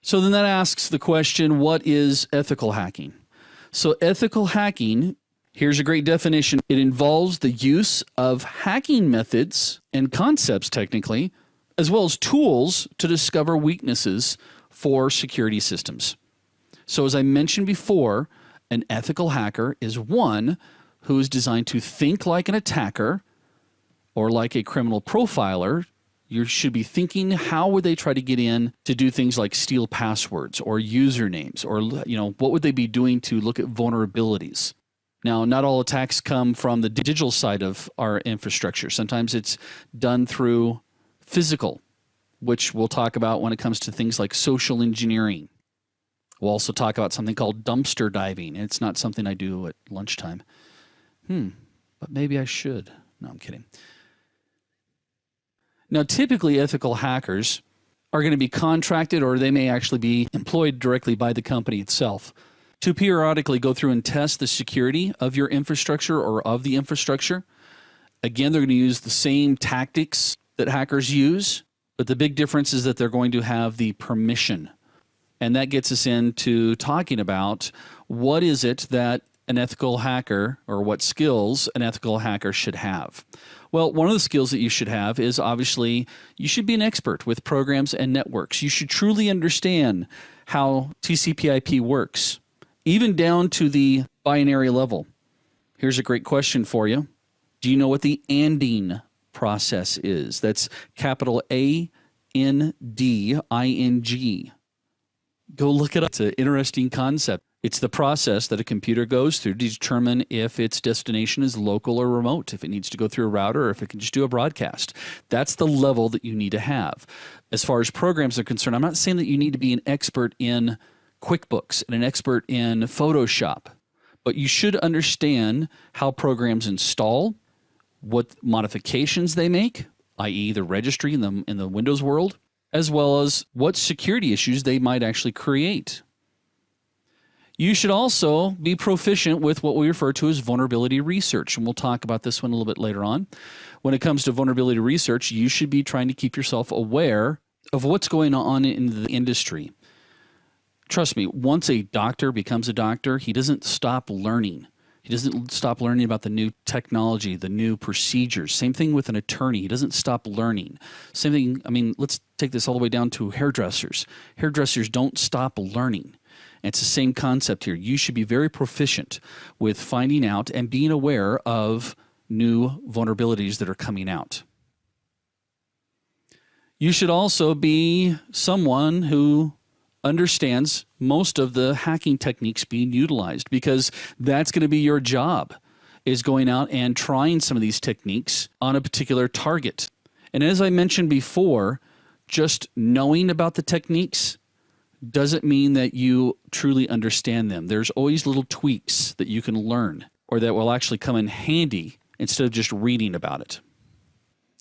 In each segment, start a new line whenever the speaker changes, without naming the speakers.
So then that asks the question, what is ethical hacking? So ethical hacking, here's a great definition. It involves the use of hacking methods and concepts technically, as well as tools to discover weaknesses for security systems. So as I mentioned before, an ethical hacker is one who is designed to think like an attacker or like a criminal profiler. You should be thinking, how would they try to get in to do things like steal passwords or usernames, or what would they be doing to look at vulnerabilities? Now, not all attacks come from the digital side of our infrastructure. Sometimes it's done through physical, which we'll talk about when it comes to things like social engineering. We'll also talk about something called dumpster diving. It's not something I do at lunchtime. But maybe I should. No, I'm kidding. Now, typically, ethical hackers are going to be contracted, or they may actually be employed directly by the company itself to periodically go through and test the security of your infrastructure or of the infrastructure. Again, they're going to use the same tactics that hackers use, but the big difference is that they're going to have the permission. And that gets us into talking about what is it that an ethical hacker, or what skills an ethical hacker should have. Well, one of the skills that you should have is obviously you should be an expert with programs and networks. You should truly understand how TCP/IP works, even down to the binary level. Here's a great question for you. Do you know what the ANDing process is? That's capital ANDING. Go look it up. It's an interesting concept. It's the process that a computer goes through to determine if its destination is local or remote, if it needs to go through a router, or if it can just do a broadcast. That's the level that you need to have. As far as programs are concerned, I'm not saying that you need to be an expert in QuickBooks and an expert in Photoshop, but you should understand how programs install, what modifications they make, i.e. the registry in the Windows world, as well as what security issues they might actually create. You should also be proficient with what we refer to as vulnerability research, and we'll talk about this one a little bit later on. When it comes to vulnerability research, you should be trying to keep yourself aware of what's going on in the industry. Trust me, once a doctor becomes a doctor, he doesn't stop learning. He doesn't stop learning about the new technology, the new procedures. Same thing with an attorney. He doesn't stop learning. Same thing, let's take this all the way down to hairdressers. Hairdressers don't stop learning. It's the same concept here. You should be very proficient with finding out and being aware of new vulnerabilities that are coming out. You should also be someone who understands most of the hacking techniques being utilized, because that's going to be your job, is going out and trying some of these techniques on a particular target. And as I mentioned before, just knowing about the techniques doesn't mean that you truly understand them. There's always little tweaks that you can learn, or that will actually come in handy instead of just reading about it.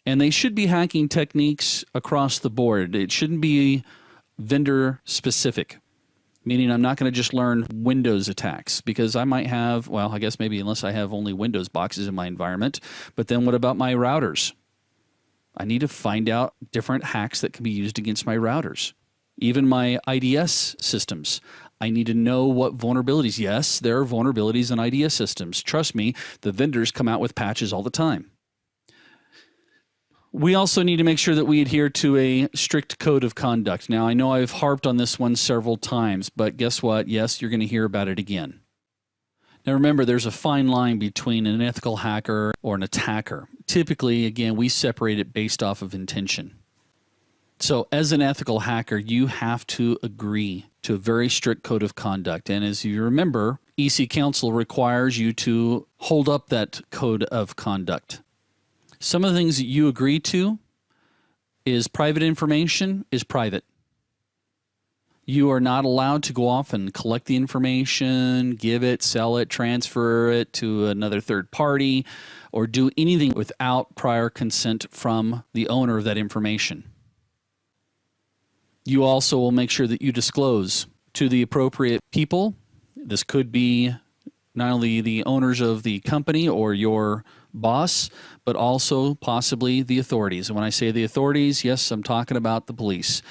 And they should be hacking techniques across the board. It shouldn't be vendor specific, meaning I'm not going to just learn Windows attacks, because I might have, well, I guess maybe unless I have only Windows boxes in my environment, but then what about my routers? I need to find out different hacks that can be used against my routers. Even my IDS systems, I need to know what vulnerabilities. Yes, there are vulnerabilities in IDS systems. Trust me, the vendors come out with patches all the time. We also need to make sure that we adhere to a strict code of conduct. Now, I know I've harped on this one several times, but guess what? Yes, you're going to hear about it again. Now, remember, there's a fine line between an ethical hacker or an attacker. Typically, again, we separate it based off of intention. So as an ethical hacker, you have to agree to a very strict code of conduct. And as you remember, EC Council requires you to hold up that code of conduct. Some of the things that you agree to is private information is private. You are not allowed to go off and collect the information, give it, sell it, transfer it to another third party, or do anything without prior consent from the owner of that information. You also will make sure that you disclose to the appropriate people. This could be not only the owners of the company or your boss, but also possibly the authorities. And when I say the authorities, yes, I'm talking about the police.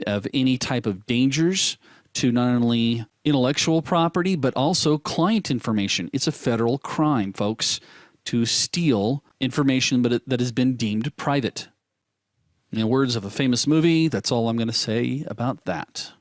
of any type of dangers to not only intellectual property, but also client information. It's a federal crime, folks, to steal information that has been deemed private. In the words of a famous movie, that's all I'm going to say about that.